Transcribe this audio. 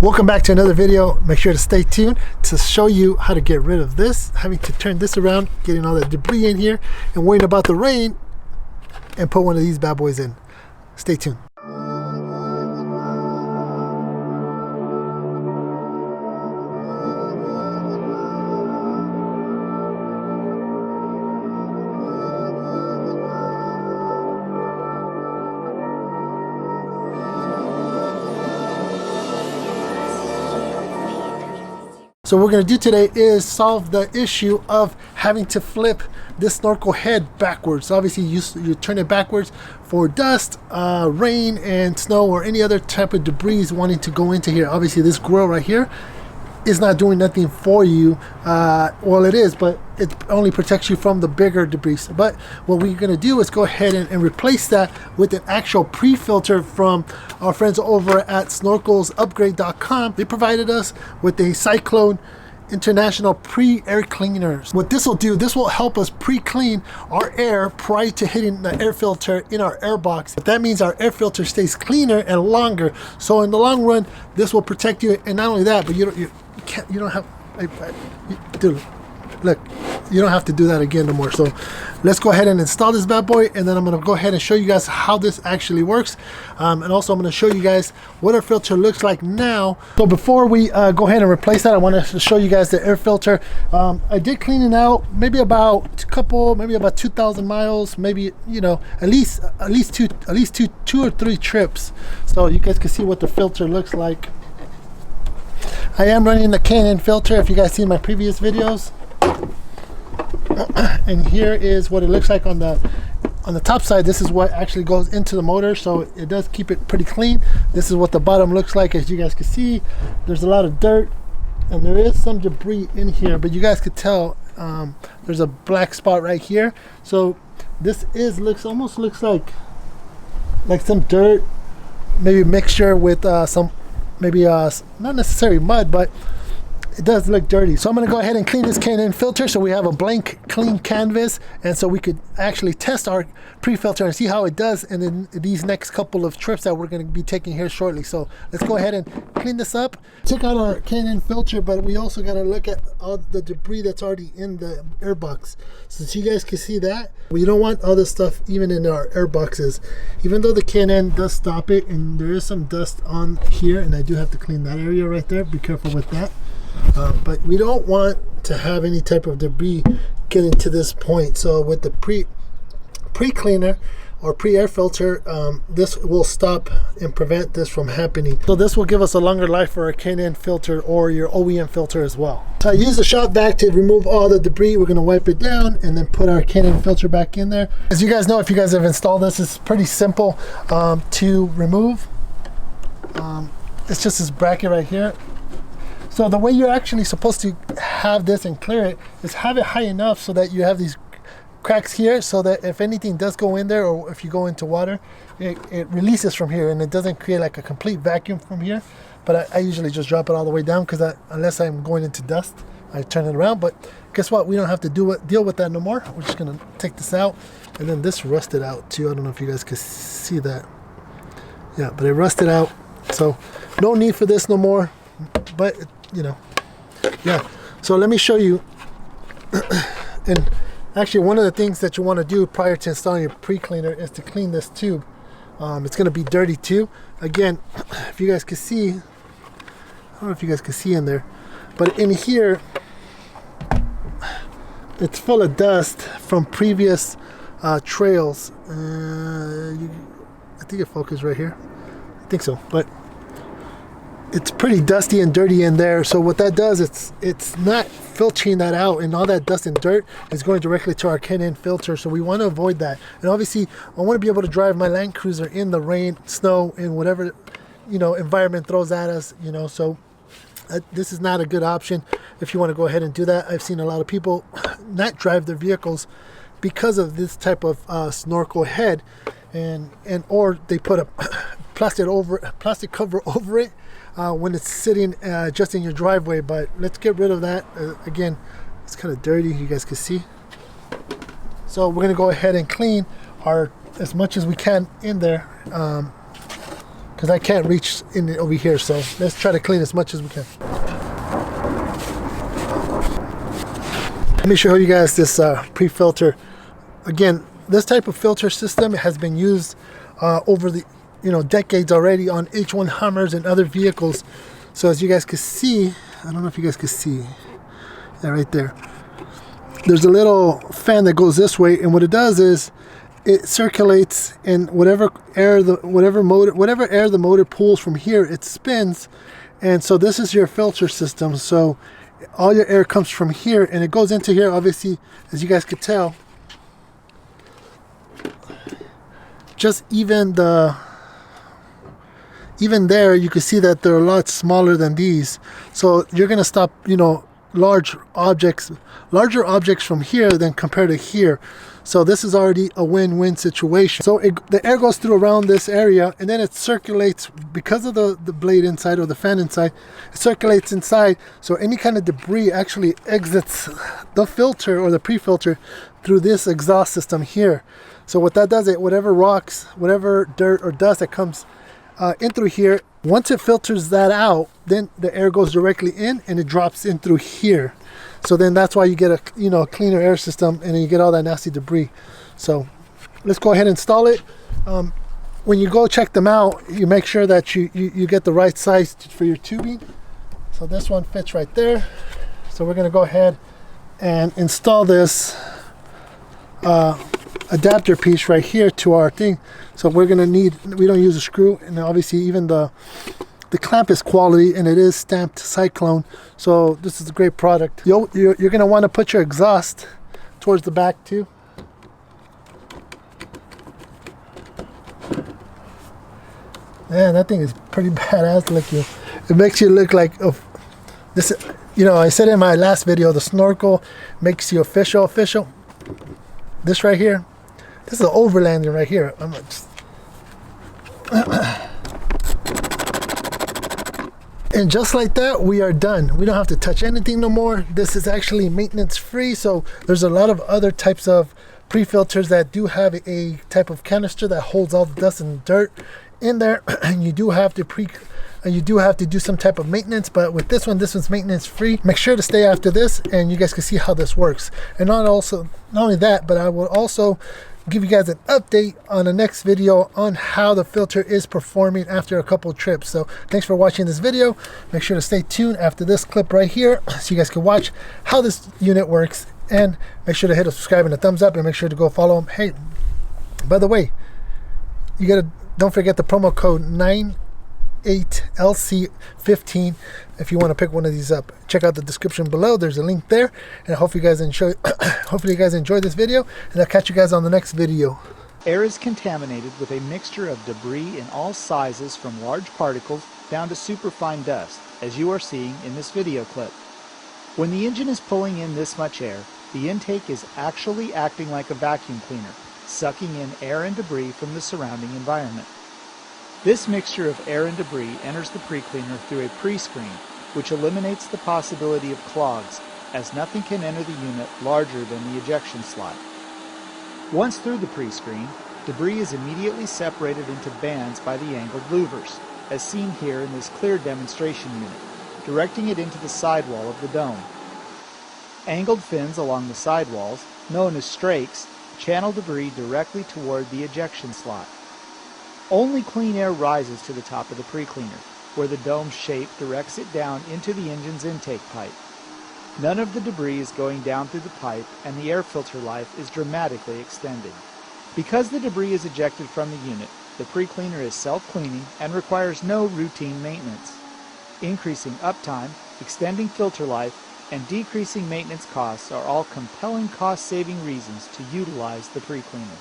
Welcome back to another video. Make sure to stay tuned to show you how to get rid of this, having to turn this around, getting all that debris in here, and worrying about the rain, and put one of these bad boys in. Stay tuned. So what we're going to do today is solve the issue of having to flip this snorkel head backwards. So obviously you turn it backwards for dust, rain and snow, or any other type of debris wanting to go into here. Obviously this grill right here is not doing nothing for you. Well, it is, but it only protects you from the bigger debris. But what we're going to do is go ahead and replace that with an actual pre-filter from our friends over at SnorkelsUpgrade.com. They provided us with a SyKlone International Pre-Air Cleaners. What this will do, this will help us pre-clean our air prior to hitting the air filter in our air box. But that means our air filter stays cleaner and longer. So in the long run, this will protect you. And not only that, but you don't have, dude, look, you don't have to do that again no more. So let's go ahead and install this bad boy, and then I'm going to go ahead and show you guys how this actually works, and also I'm going to show you guys what our filter looks like now. So before we go ahead and replace that, I want to show you guys the air filter. I did clean it out maybe about 2,000 miles, maybe, you know, at least two or three trips, so you guys can see what the filter looks like. I am running the K&N filter, if you guys seen my previous videos. And here is what it looks like on the top side. This is what actually goes into the motor, so it does keep it pretty clean. This is what the bottom looks like. As you guys can see, there's a lot of dirt and there is some debris in here, but you guys could tell there's a black spot right here. So this almost looks like some dirt, maybe mixture with some not necessarily mud, but it does look dirty. So I'm going to go ahead and clean this K&N filter so we have a blank clean canvas, and so we could actually test our pre-filter and see how it does in these next couple of trips that we're going to be taking here shortly. So let's go ahead and clean this up. Check out our K&N filter, but we also got to look at all the debris that's already in the air box. Since you guys can see that, we don't want all this stuff even in our air boxes. Even though the K&N does stop it, and there is some dust on here, and I do have to clean that area right there. Be careful with that. But we don't want to have any type of debris getting to this point. So with the pre-cleaner or pre-air filter, this will stop and prevent this from happening. So this will give us a longer life for our K&N filter or your OEM filter as well. So I use the shop vac to remove all the debris. We're going to wipe it down and then put our K&N filter back in there. As you guys know, if you guys have installed this, it's pretty simple to remove. It's just this bracket right here. So the way you're actually supposed to have this and clear it is have it high enough so that you have these cracks here, so that if anything does go in there, or if you go into water, it releases from here and it doesn't create like a complete vacuum from here. But I usually just drop it all the way down, because unless I'm going into dust, I turn it around. But guess what? We don't have to deal with that no more. We're just gonna take this out, and then this rusted out too. I don't know if you guys can see that. Yeah, but it rusted out, so no need for this no more. But you know, yeah. So let me show you. And actually, one of the things that you want to do prior to installing your pre-cleaner is to clean this tube. It's going to be dirty too. Again, if you guys can see, I don't know if you guys can see in there, but in here, it's full of dust from previous trails. I think it focused right here. I think so, but it's pretty dusty and dirty in there. So what that does, it's not filtering that out, and all that dust and dirt is going directly to our K&N filter. So we want to avoid that. And obviously I want to be able to drive my Land Cruiser in the rain, snow, and whatever, you know, environment throws at us, you know. So this is not a good option if you want to go ahead and do that. I've seen a lot of people not drive their vehicles because of this type of snorkel head, and or they put a plastic cover over it when it's sitting just in your driveway. But let's get rid of that. Again, it's kind of dirty, you guys can see. So we're gonna go ahead and clean as much as we can in there, because because I can't reach in over here. So let's try to clean as much as we can. Let me show you guys this pre-filter. Again, this type of filter system has been used over the decades already on H1 Hummers and other vehicles. So as you guys can see, I don't know if you guys can see, yeah, right there, there's a little fan that goes this way, and what it does is it circulates, and whatever air the motor pulls from here, it spins. And so this is your filter system. So all your air comes from here and it goes into here. Obviously, as you guys could tell, just even there, you can see that they're a lot smaller than these. So you're gonna stop, larger objects from here than compared to here. So this is already a win-win situation. So the air goes through around this area, and then it circulates because of the blade inside, or the fan inside. It circulates inside, so any kind of debris actually exits the filter or the pre-filter through this exhaust system here. So what that does, whatever rocks, whatever dirt or dust that comes in through here, once it filters that out, then the air goes directly in and it drops in through here. So then that's why you get a cleaner air system, and then you get all that nasty debris. So let's go ahead and install it. When you go check them out, you make sure that you get the right size for your tubing. So this one fits right there. So we're going to go ahead and install this adapter piece right here to our thing. So we're going to we don't use a screw, and obviously even the clamp is quality, and it is stamped SyKlone. So this is a great product. You're going to want to put your exhaust towards the back too. Man, that thing is pretty badass looking. It makes you look like this. I said in my last video, the Snorkel makes you official. This right here, this is an overlanding right here. I'm just and just like that, we are done. We don't have to touch anything no more. This is actually maintenance free. So there's a lot of other types of pre-filters that do have a type of canister that holds all the dust and dirt in there, and you do have to do some type of maintenance. But with this one's maintenance free. Make sure to stay after this, and you guys can see how this works. And not only that, but I will also give you guys an update on the next video on how the filter is performing after a couple trips. So thanks for watching this video. Make sure to stay tuned after this clip right here so you guys can watch how this unit works, and make sure to hit a subscribe and a thumbs up, and make sure to go follow them. Hey, by the way, don't forget the promo code 98LC15 if you want to pick one of these up. Check out the description below. There's a link there, and I hope you guys enjoy hopefully you guys enjoyed this video, and I'll catch you guys on the next video. Air is contaminated with a mixture of debris in all sizes, from large particles down to superfine dust, as you are seeing in this video clip. When the engine is pulling in this much air, the intake is actually acting like a vacuum cleaner, sucking in air and debris from the surrounding environment. This mixture of air and debris enters the PreCleaner through a pre-screen, which eliminates the possibility of clogs, as nothing can enter the unit larger than the ejection slot. Once through the pre-screen, debris is immediately separated into bands by the angled louvers, as seen here in this clear demonstration unit, directing it into the sidewall of the dome. Angled fins along the sidewalls, known as strakes, channel debris directly toward the ejection slot. Only clean air rises to the top of the PreCleaner, where the dome's shape directs it down into the engine's intake pipe. None of the debris is going down through the pipe, and the air filter life is dramatically extended. Because the debris is ejected from the unit, the PreCleaner is self-cleaning and requires no routine maintenance. Increasing uptime, extending filter life, and decreasing maintenance costs are all compelling cost-saving reasons to utilize the PreCleaner.